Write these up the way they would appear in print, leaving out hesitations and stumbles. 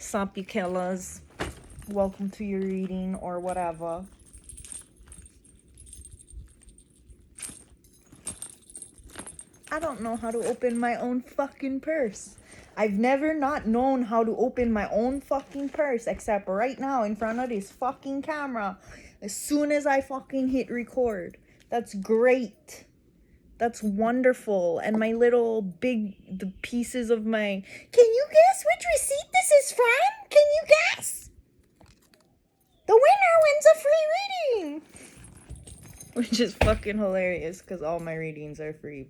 Sup, you killers. Welcome to your reading or whatever. I don't know how to open my own fucking purse. I've never not known how to open my own fucking purse except right now in front of this fucking camera as soon as I fucking hit record. That's great. That's wonderful. And my little the pieces of my... Can you guess which receipt this is from? Can you guess? The winner wins a free reading! Which is fucking hilarious because all my readings are free.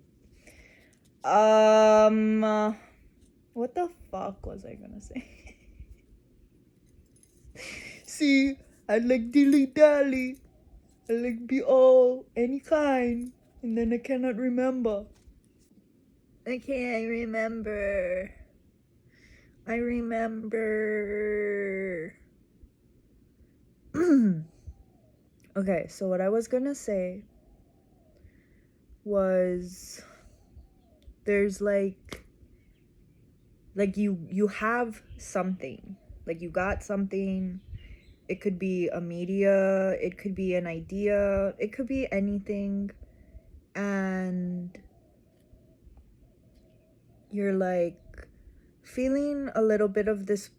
What the fuck was I gonna say? See, I like dilly dally. I like be all any kind. And then I cannot remember. I can't remember. I remember. Okay, so what I was gonna say was there's like you have something, like you got something. It could be a media, it could be an idea, it could be anything, and you're like feeling a little bit of this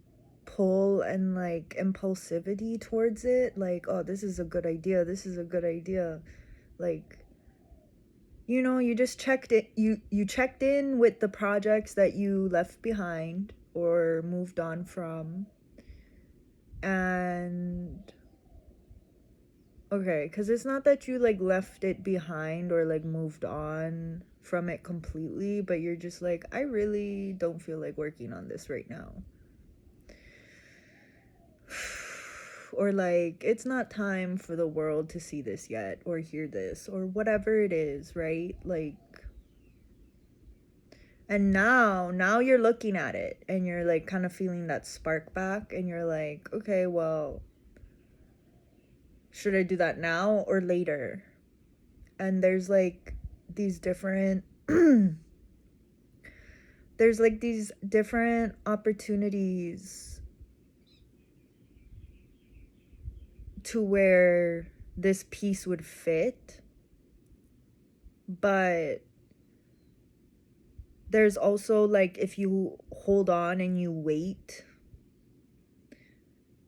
pull and like impulsivity towards it, like, oh, this is a good idea, this is a good idea. Like, you know, you just checked it, you checked in with the projects that you left behind or moved on from. And okay, because it's not that you like left it behind or like moved on from it completely, but you're just like, I really don't feel like working on this right now. Or like, it's not time for the world to see this yet or hear this or whatever it is, right? Like, and now you're looking at it and you're like kind of feeling that spark back and you're like, okay, well, should I do that now or later? And there's like these different there's like these different opportunities to where this piece would fit, but there's also like, if you hold on and you wait,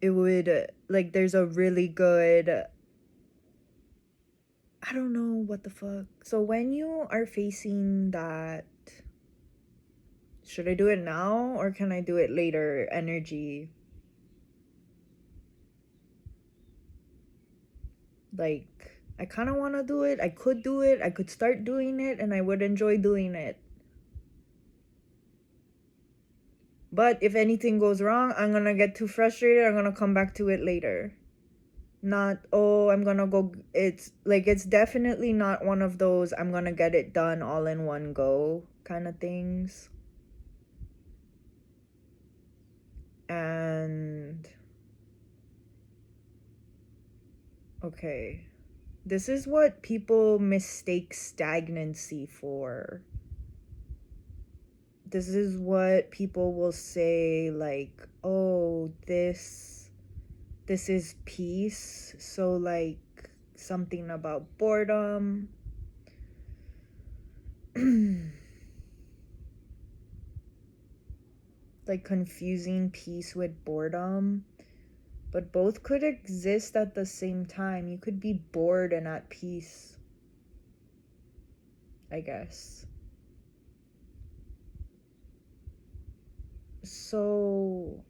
it would like, there's a really good, I don't know what the fuck. So when you are facing that, should I do it now or can I do it later energy, like, I kind of want to do it, I could do it, I could start doing it, and I would enjoy doing it. But if anything goes wrong, I'm gonna get too frustrated, I'm gonna come back to it later. Not, oh, I'm gonna go, it's like, it's definitely not one of those I'm gonna get it done all in one go kind of things. And okay, this is what people mistake stagnancy for. This is what people will say, like, oh, this is peace. So like something about boredom. Like confusing peace with boredom. But both could exist at the same time. You could be bored and at peace, I guess. So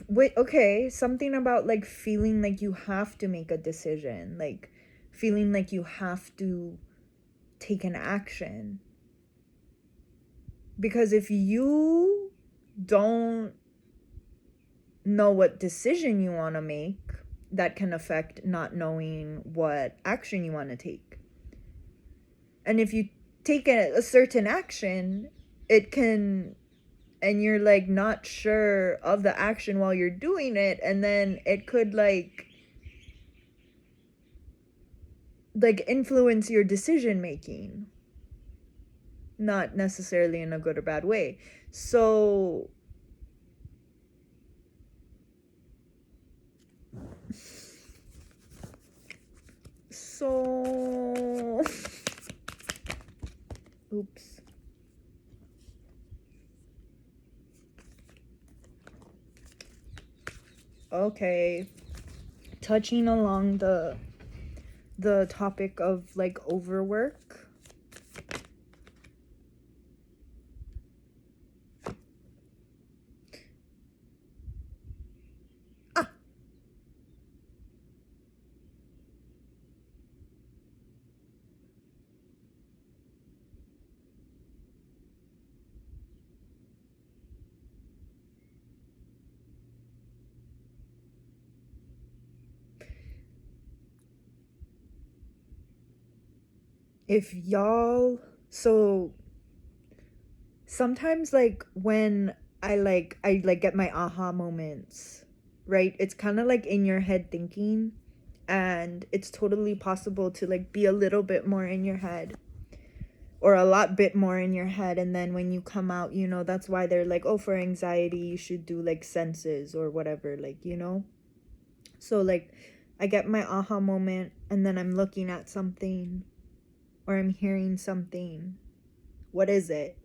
wait, okay, something about like feeling like you have to make a decision, like feeling like you have to take an action. Because if you don't know what decision you want to make, that can affect not knowing what action you want to take. And if you take a certain action, it can, and you're like not sure of the action while you're doing it, and then it could like like influence your decision making, not necessarily in a good or bad way. So oops. Okay, touching along the topic of like overwork. Ah. If y'all, so sometimes like when I get my aha moments, right? It's kind of like in your head thinking, and it's totally possible to like be a little bit more in your head or a lot bit more in your head, and then when you come out, you know, that's why they're like, oh, for anxiety you should do like senses or whatever, like, you know. So like I get my aha moment and then I'm looking at something or I'm hearing something. What is it?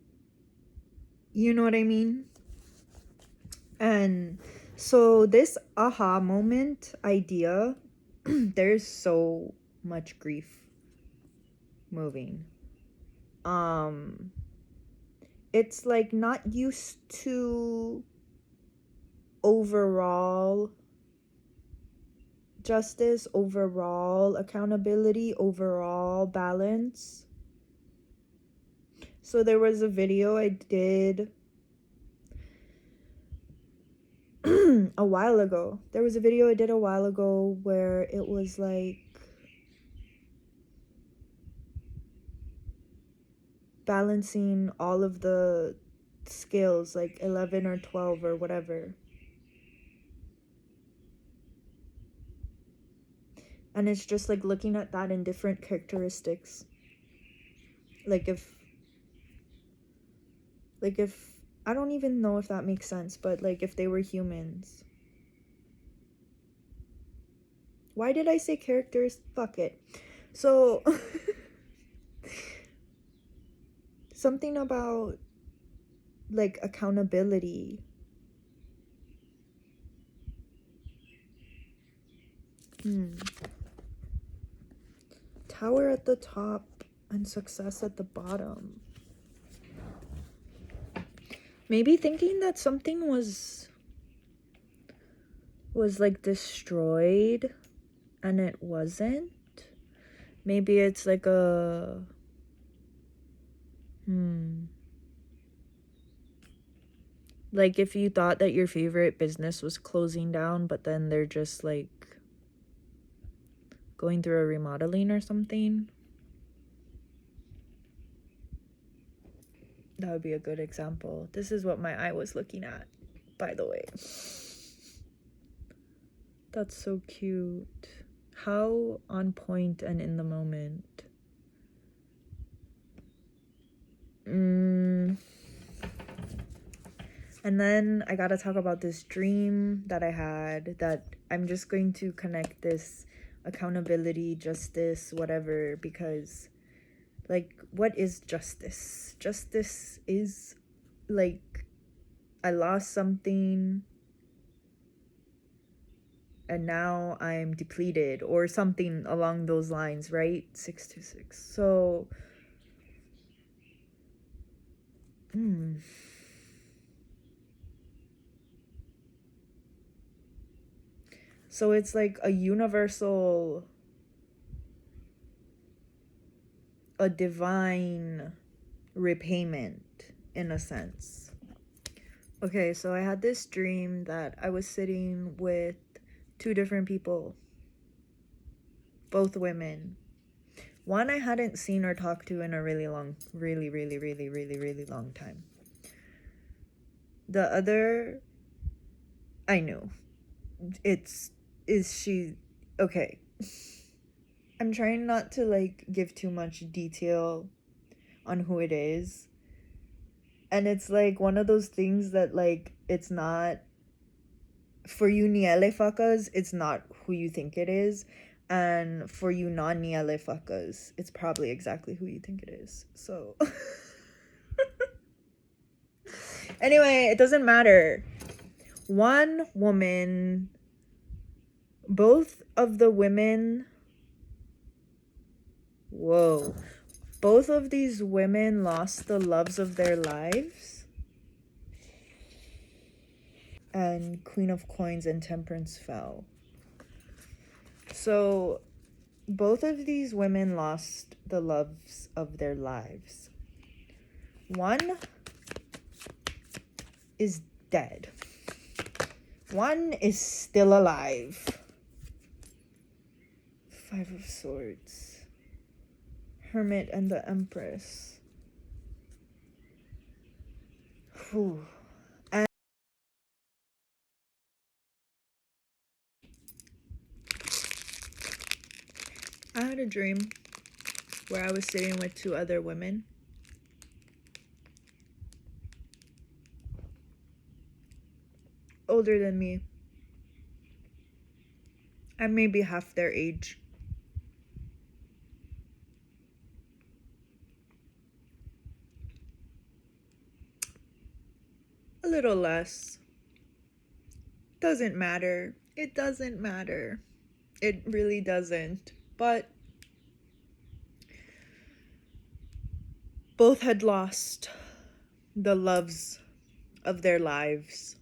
You know what I mean? And so this aha moment idea, there's so much grief moving. It's like not used to overall justice, overall accountability, overall balance. So there was a video I did a while ago. There was a video I did a while ago where it was like balancing all of the skills, like 11 or 12 or whatever. And it's just like looking at that in different characteristics. Like if I don't even know if that makes sense, but like if they were humans. Why did I say characters? Fuck it. So something about like accountability. Tower at the top and success at the bottom. Maybe thinking that something was like destroyed and it wasn't. Maybe it's like a like if you thought that your favorite business was closing down, but then they're just like going through a remodeling or something. That would be a good example. This is what my eye was looking at, by the way. That's so cute. How on point and in the moment. And then I gotta talk about this dream that I had, that I'm just going to connect this accountability, justice, whatever, because like, what is justice? Justice is like I lost something and now I'm depleted or something along those lines, right? 626. So it's like a universal, a divine repayment in a sense. Okay, so I had this dream that I was sitting with two different people, both women. One I hadn't seen or talked to in a really long time. The other I knew. Is she okay? I'm trying not to like give too much detail on who it is. And it's like one of those things that like it's not for you Niele fuckers, it's not who you think it is. And for you non Niele fuckers, it's probably exactly who you think it is. So anyway, it doesn't matter. One woman, both of the women, whoa, both of these women lost the loves of their lives. And Queen of Coins and Temperance fell. So both of these women lost the loves of their lives. One is dead. One is still alive. Five of Swords. Hermit and the Empress. Whew. And I had a dream where I was sitting with two other women. Older than me. I'm maybe half their age. A little less. Doesn't matter. It doesn't matter. It really doesn't. But both had lost the loves of their lives.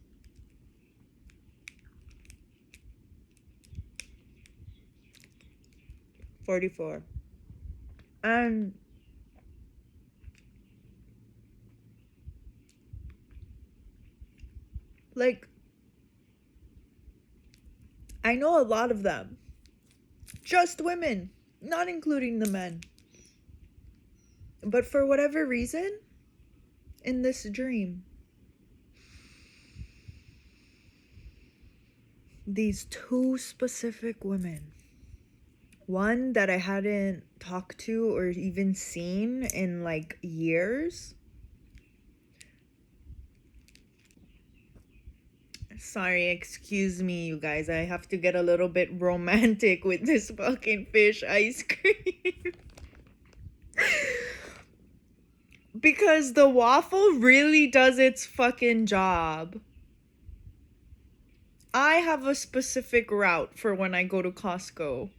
$44. And like, I know a lot of them. Just women, not including the men. But for whatever reason, in this dream, these two specific women, one that I hadn't talked to or even seen in like years. Sorry, excuse me, you guys. I have to get a little bit romantic with this fucking fish ice cream. Because the waffle really does its fucking job. I have a specific route for when I go to Costco.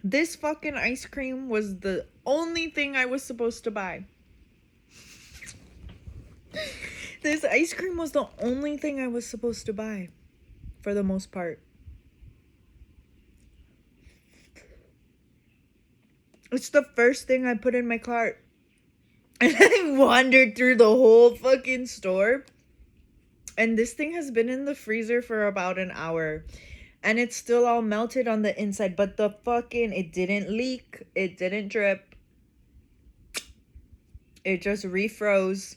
This fucking ice cream was the only thing I was supposed to buy. This ice cream was the only thing I was supposed to buy, for the most part. It's the first thing I put in my cart. And I wandered through the whole fucking store. And this thing has been in the freezer for about an hour. And it's still all melted on the inside. But the fucking, it didn't leak. It didn't drip. It just refroze.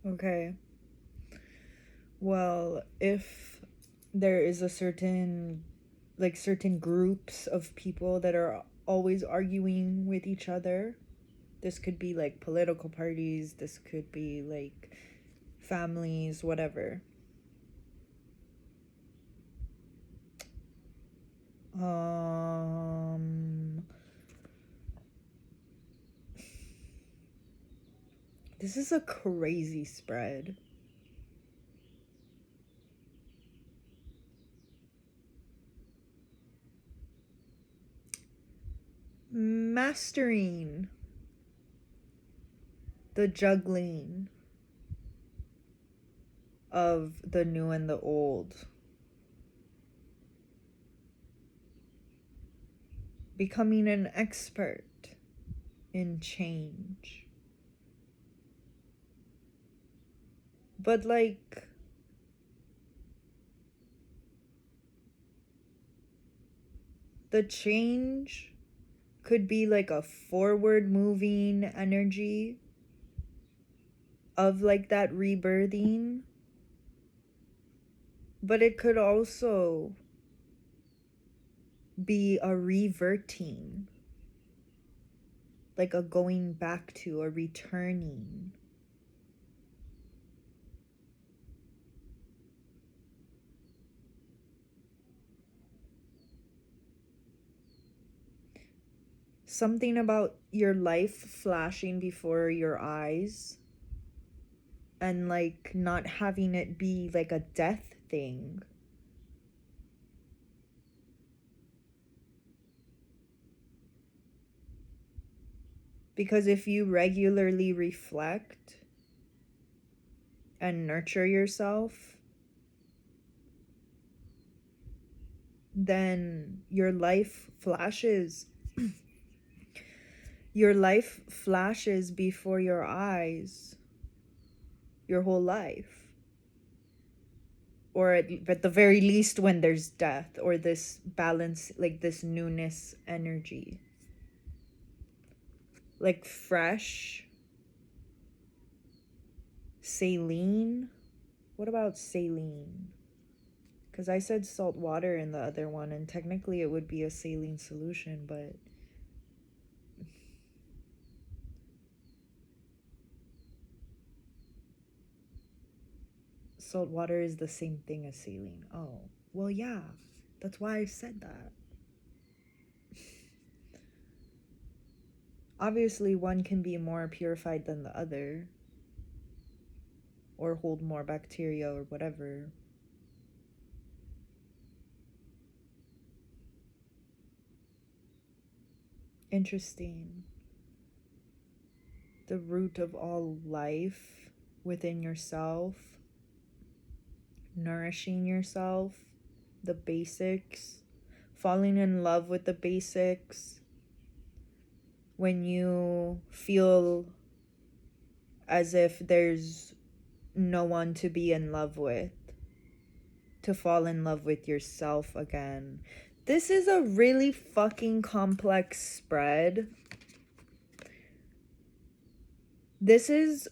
Okay. Well, if there is a certain groups of people that are always arguing with each other, this could be like political parties, this could be like families, whatever. This is a crazy spread. Mastering the juggling of the new and the old. becoming an expert in change. But like, the change could be like a forward moving energy of like that rebirthing, but it could also be a reverting, like a going back to, a returning. Something about your life flashing before your eyes and like not having it be like a death thing. Because if you regularly reflect and nurture yourself, then your life flashes. Your life flashes before your eyes your whole life. Or at the very least when there's death or this balance, like this newness energy. Like fresh, saline. What about saline? Because I said salt water in the other one, and technically it would be a saline solution, but salt water is the same thing as saline. Oh, well, yeah, that's why I said that. Obviously, one can be more purified than the other, or hold more bacteria or whatever. Interesting. The root of all life within yourself, nourishing yourself, the basics, falling in love with the basics. When you feel as if there's no one to be in love with, to fall in love with yourself again. This is a really fucking complex spread. This is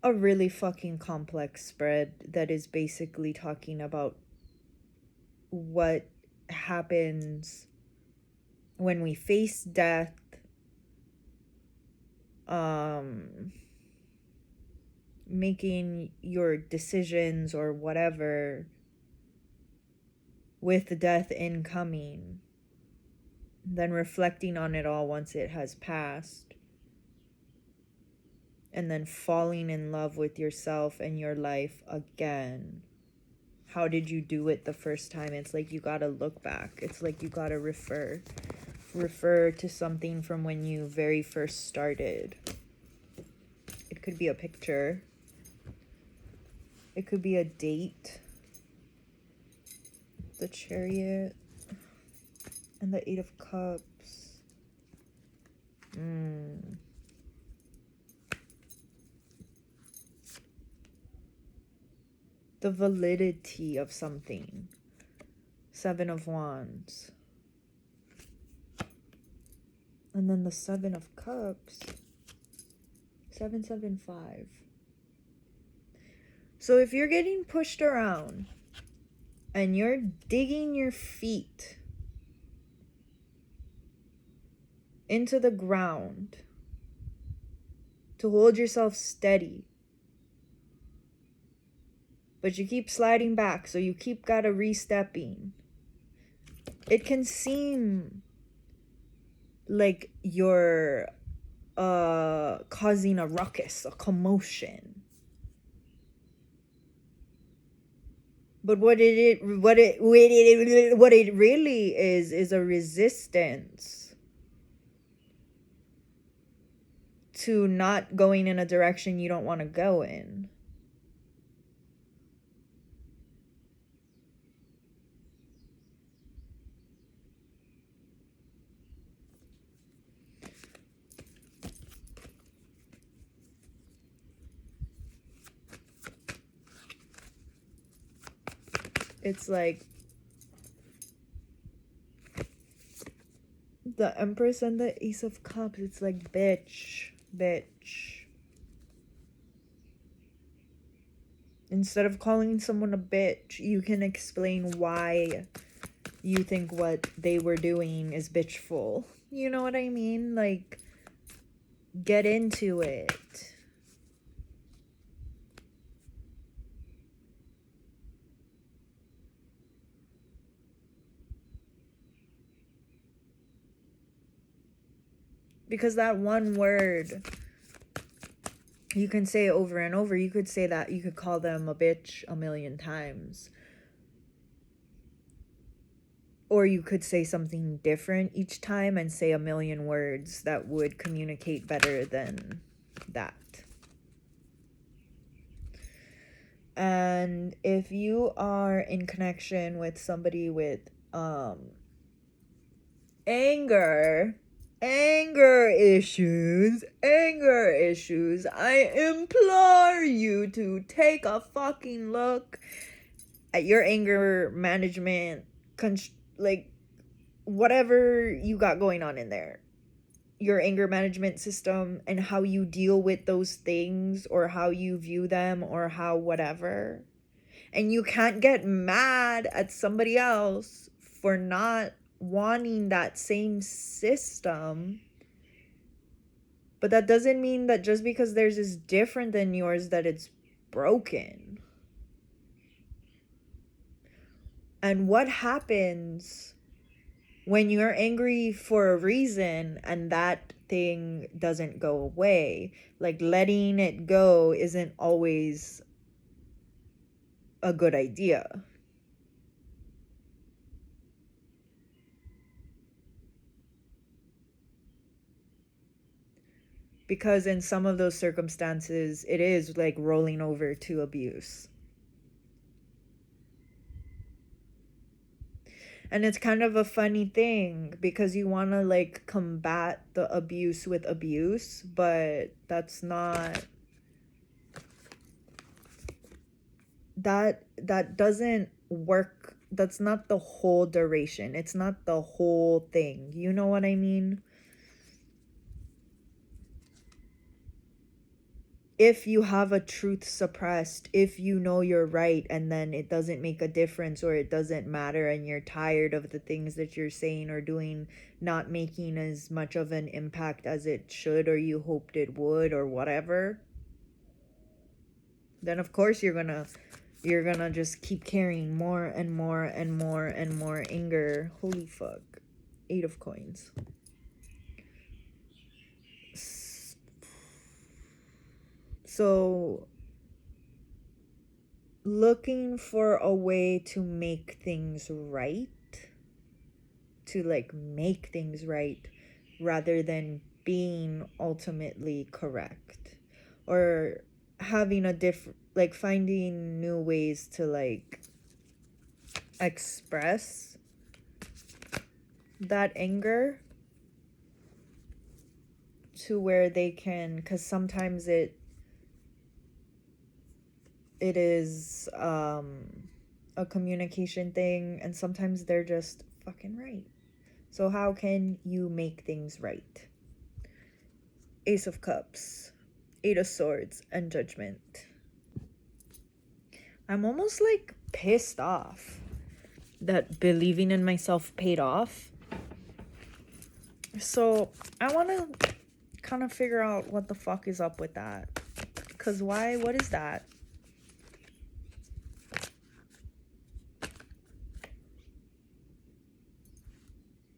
a really fucking complex spread that is basically talking about what happens when we face death, making your decisions or whatever with death incoming, then reflecting on it all once it has passed, and then falling in love with yourself and your life again. How did you do it the first time? It's like you gotta look back. It's like you gotta refer to something from when you very first started. It could be a picture. It could be a date. The Chariot and the Eight of Cups. The validity of something. Seven of Wands. And then the Seven of Cups. 775. So if you're getting pushed around and you're digging your feet into the ground to hold yourself steady, but you keep sliding back, so you keep gotta re-stepping, it can seem like you're causing a ruckus, a commotion. But what it really is a resistance to not going in a direction you don't want to go in. It's like the Empress and the Ace of Cups. It's like, bitch. Instead of calling someone a bitch, you can explain why you think what they were doing is bitchful. You know what I mean? Like, get into it. Because that one word, you can say it over and over. You could say that, you could call them a bitch a million times. Or you could say something different each time and say a million words that would communicate better than that. And if you are in connection with somebody with anger issues, I implore you to take a fucking look at your anger management, like whatever you got going on in there, your anger management system, and how you deal with those things, or how you view them, or how whatever. And you can't get mad at somebody else for not wanting that same system. But that doesn't mean that just because theirs is different than yours that it's broken. And what happens when you're angry for a reason and that thing doesn't go away? Like, letting it go isn't always a good idea. Because in some of those circumstances, it is like rolling over to abuse. And it's kind of a funny thing because you want to like combat the abuse with abuse, but that's not, that doesn't work. That's not the whole duration. It's not the whole thing. You know what I mean? If you have a truth suppressed, if you know you're right and then it doesn't make a difference or it doesn't matter and you're tired of the things that you're saying or doing not making as much of an impact as it should or you hoped it would or whatever, then of course you're gonna just keep carrying more and more and more and more anger. Holy fuck. 8 of coins. So looking for a way to make things right, to like make things right rather than being ultimately correct, or having a different, like finding new ways to like express that anger to where they can, because sometimes it is a communication thing and sometimes they're just fucking right. So how can you make things right? Ace of Cups, 8 of Swords, and Judgment. I'm almost like pissed off that believing in myself paid off. So I want to kind of figure out what the fuck is up with that. Because why? What is that?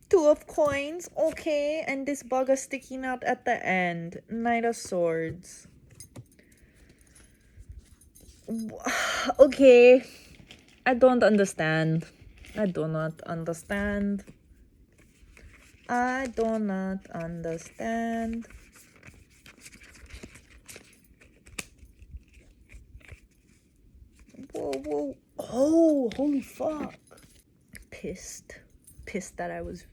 Two of Coins, okay, and this bugger sticking out at the end. Knight of Swords. Okay, I don't understand. I do not understand. I do not understand. Whoa, whoa. Oh, holy fuck. Pissed that I was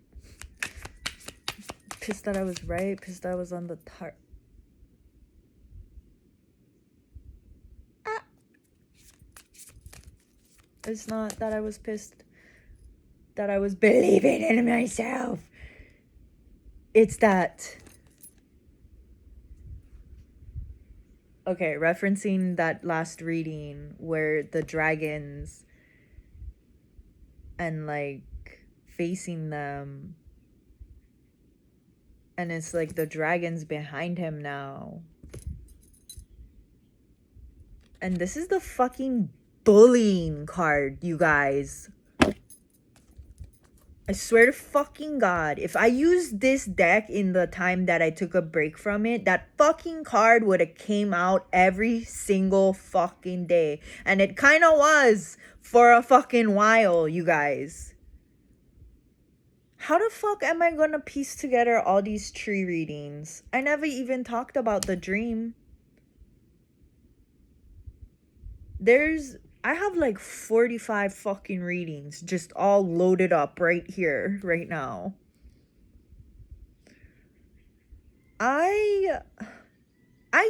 right, pissed that I was on the It's not that I was pissed that I was believing in myself. It's that... Okay, referencing that last reading where the dragons and like facing them, and it's like the dragons behind him now. And this is the fucking bullying card, you guys. I swear to fucking God, if I used this deck in the time that I took a break from it, that fucking card would have came out every single fucking day. And it kind of was for a fucking while, you guys. How the fuck am I gonna piece together all these tree readings? I never even talked about the dream. I have like 45 fucking readings just all loaded up right here, right now. I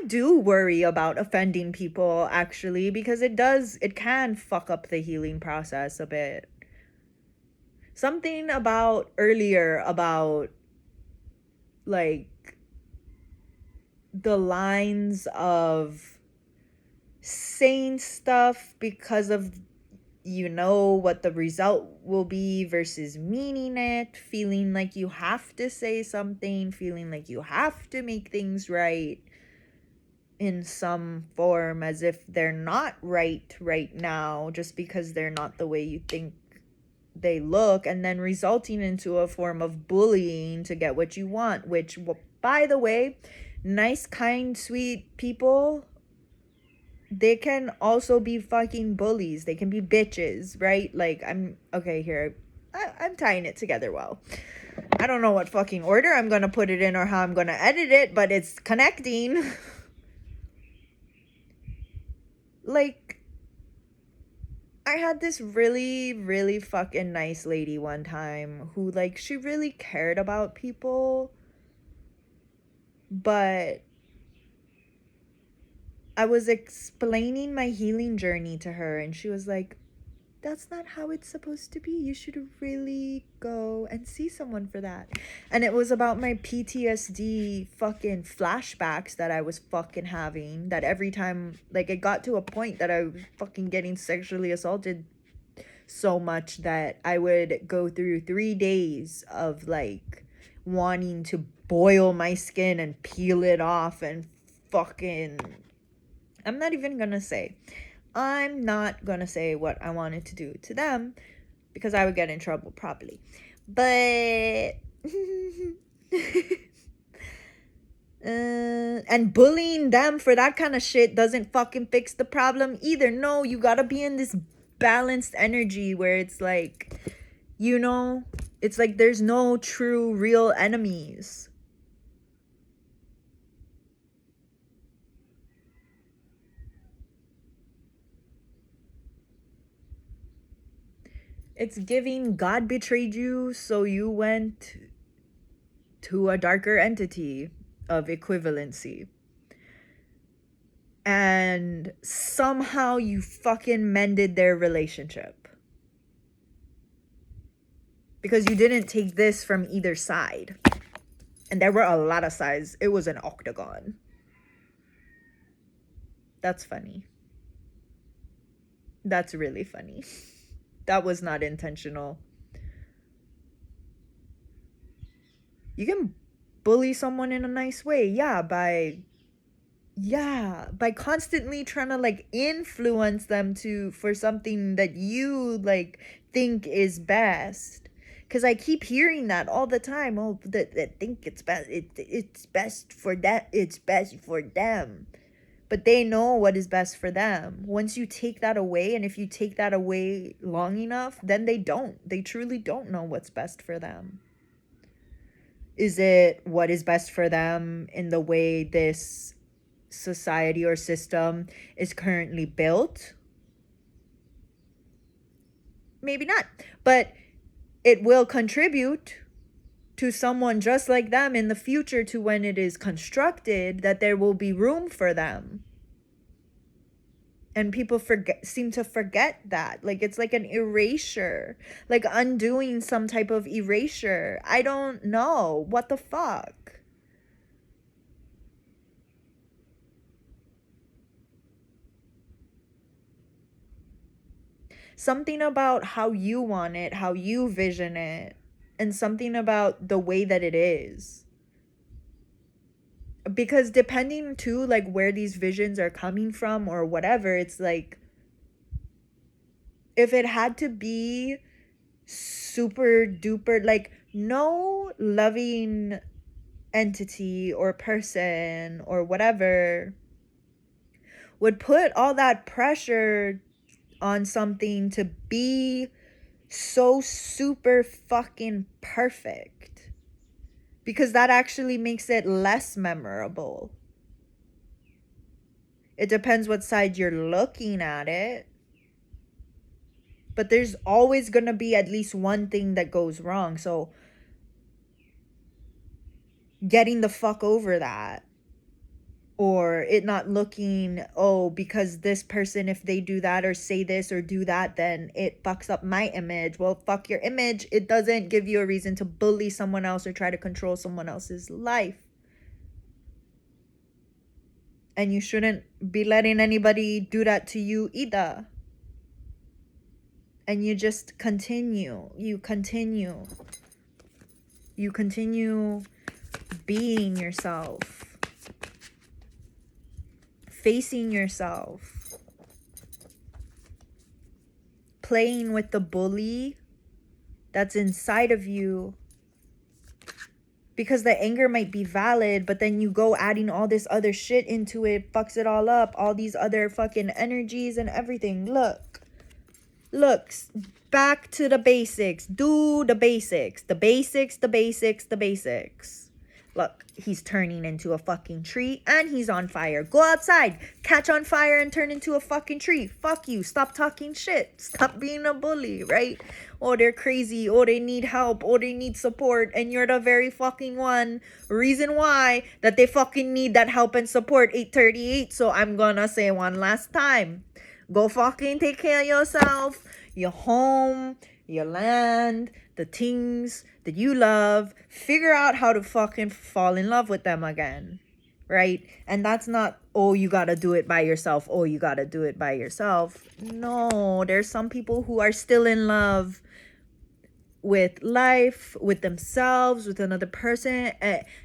do worry about offending people, actually, because it can fuck up the healing process a bit. Something about earlier about like the lines of saying stuff because of what the result will be versus meaning it, feeling like you have to say something, feeling like you have to make things right in some form, as if they're not right now just because they're not the way you think they look, and then resulting into a form of bullying to get what you want, which, by the way, nice, kind, sweet people, they can also be fucking bullies. They can be bitches, right? Like, I'm tying it together well. I don't know what fucking order I'm gonna put it in or how I'm gonna edit it, but it's connecting. Like, I had this really, really fucking nice lady one time who, like, she really cared about people, but I was explaining my healing journey to her, and she was like, that's not how it's supposed to be. You should really go and see someone for that. And it was about my PTSD fucking flashbacks that I was fucking having. That every time, like, it got to a point that I was fucking getting sexually assaulted so much that I would go through 3 days of, like, wanting to boil my skin and peel it off and fucking... I'm not gonna say what I wanted to do to them because I would get in trouble probably. But and bullying them for that kind of shit doesn't fucking fix the problem either. No, you gotta be in this balanced energy where it's like, it's like there's no true real enemies. It's giving God betrayed you, so you went to a darker entity of equivalency. And somehow you fucking mended their relationship. Because you didn't take this from either side. And there were a lot of sides. It was an octagon. That's funny. That's really funny. That was not intentional. You can bully someone in a nice way, by constantly trying to, like, influence them for something that you, like, think is best. Because I keep hearing that all the time. Oh, that think it's best. It's best for that. It's best for them. But they know what is best for them. Once you take that away, and if you take that away long enough, then they don't. They truly don't know what's best for them. Is it what is best for them in the way this society or system is currently built? Maybe not. But it will contribute to someone just like them in the future, to when it is constructed, that there will be room for them. And people seem to forget that. Like, it's like an erasure, like undoing some type of erasure. I don't know. What the fuck? Something about how you want it, how you vision it, and something about the way that it is. Because depending too, like, where these visions are coming from or whatever, it's like, if it had to be super duper, like, no loving entity or person or whatever would put all that pressure on something to be so super fucking perfect, because that actually makes it less memorable. It depends what side you're looking at it, but there's always gonna be at least one thing that goes wrong. So getting the fuck over that, or it not looking, oh, because this person, if they do that or say this or do that, then it fucks up my image. Well, fuck your image. It doesn't give you a reason to bully someone else or try to control someone else's life. And you shouldn't be letting anybody do that to you either. And you just continue. You continue being yourself, facing yourself, playing with the bully that's inside of you, because the anger might be valid, but then you go adding all this other shit into it, fucks it all up, all these other fucking energies and everything. Look, back to the basics. Do the basics. The basics. Look, he's turning into a fucking tree and he's on fire. Go outside, catch on fire and turn into a fucking tree. Fuck you. Stop talking shit. Stop being a bully, right? Oh, they're crazy. Oh, they need help. Oh, they need support. And you're the very fucking reason why that they fucking need that help and support. 838. So I'm gonna say one last time. Go fucking take care of yourself, your home, your land, the things that you love. Figure out how to fucking fall in love with them again, right? And that's not, oh, you gotta do it by yourself. Oh, you gotta do it by yourself. No, there's some people who are still in love with life, with themselves, with another person,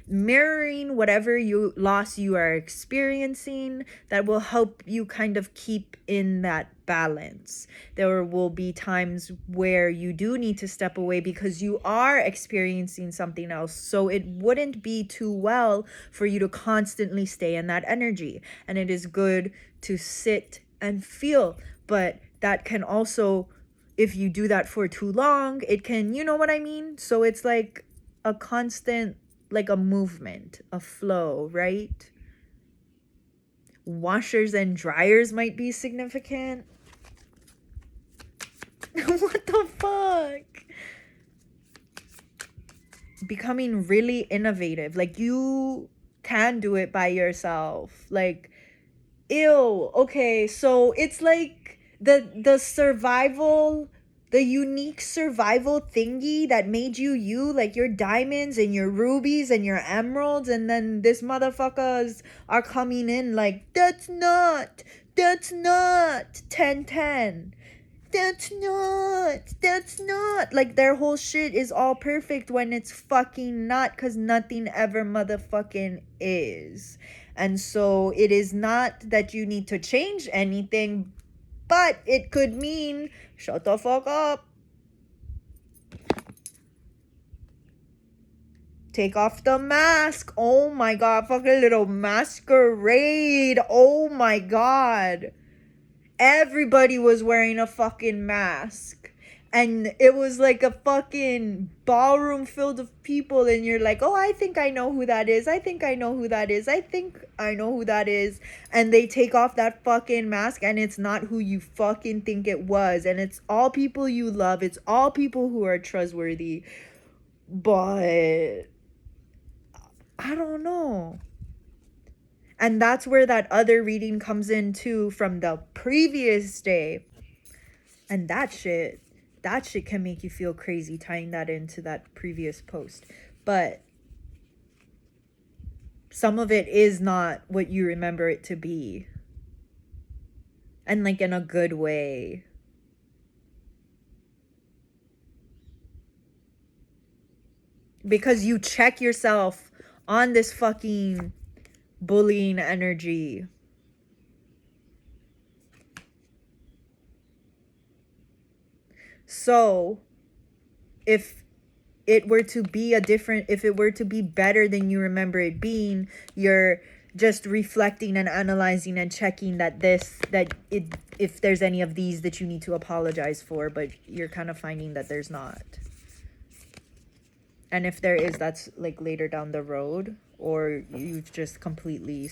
mirroring whatever loss you are experiencing. That will help you kind of keep in that balance. There will be times where you do need to step away because you are experiencing something else. So it wouldn't be too well for you to constantly stay in that energy. And it is good to sit and feel, but that can also, if you do that for too long, it can, you know what I mean? So it's like a constant, like a movement, a flow, right? Washers and dryers might be significant. What the fuck? Becoming really innovative. Like, you can do it by yourself. Like, ew. Okay, so it's like the survival, the unique survival thingy that made you, like your diamonds and your rubies and your emeralds, and then this motherfuckers are coming in like, that's not 1010. That's not. Like, their whole shit is all perfect when it's fucking not, because nothing ever motherfucking is. And so it is not that you need to change anything, but it could mean shut the fuck up. Take off the mask. Oh my god, fucking little masquerade. Oh my god. Everybody was wearing a fucking mask. And it was like a fucking ballroom filled with people, and you're like, oh, I think I know who that is. I think I know who that is. I think I know who that is. And they take off that fucking mask, and it's not who you fucking think it was. And it's all people you love. It's all people who are trustworthy. But I don't know. And that's where that other reading comes in too, from the previous day. And that shit can make you feel crazy, tying that into that previous post. But some of it is not what you remember it to be. And like in a good way. Because you check yourself on this fucking bullying energy. So if it were to be if it were to be better than you remember it being, you're just reflecting and analyzing and checking if there's any of these that you need to apologize for, but you're kind of finding that there's not. And if there is, that's like later down the road, or you've just completely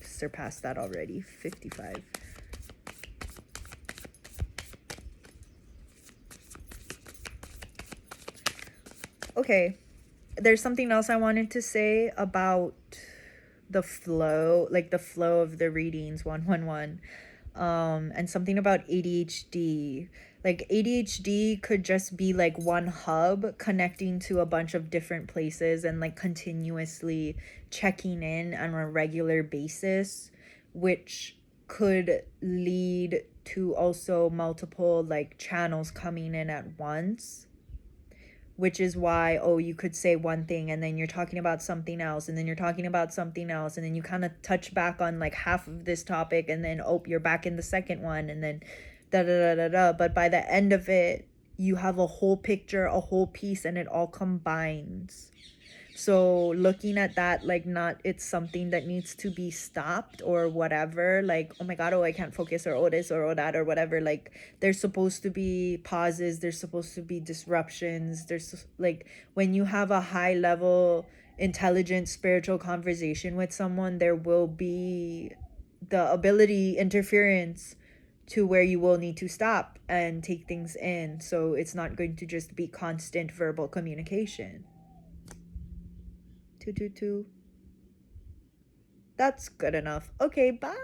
surpassed that already. 55. Okay, there's something else I wanted to say about the flow, like the flow of the readings, 111, and something about ADHD. Like ADHD could just be like one hub connecting to a bunch of different places and like continuously checking in on a regular basis, which could lead to also multiple like channels coming in at once. Which is why, you could say one thing and then you're talking about something else and then you're talking about something else and then you kind of touch back on like half of this topic and then, you're back in the second one and then da da da da da. But by the end of it, you have a whole picture, a whole piece, and it all combines. So looking at that, like, not it's something that needs to be stopped or whatever, like, oh my god, I can't focus, or this or that or whatever. Like, there's supposed to be pauses, there's supposed to be disruptions. There's like, when you have a high level intelligent spiritual conversation with someone, there will be the ability interference to where you will need to stop and take things in. So it's not going to just be constant verbal communication. 222. That's good enough. Okay, bye.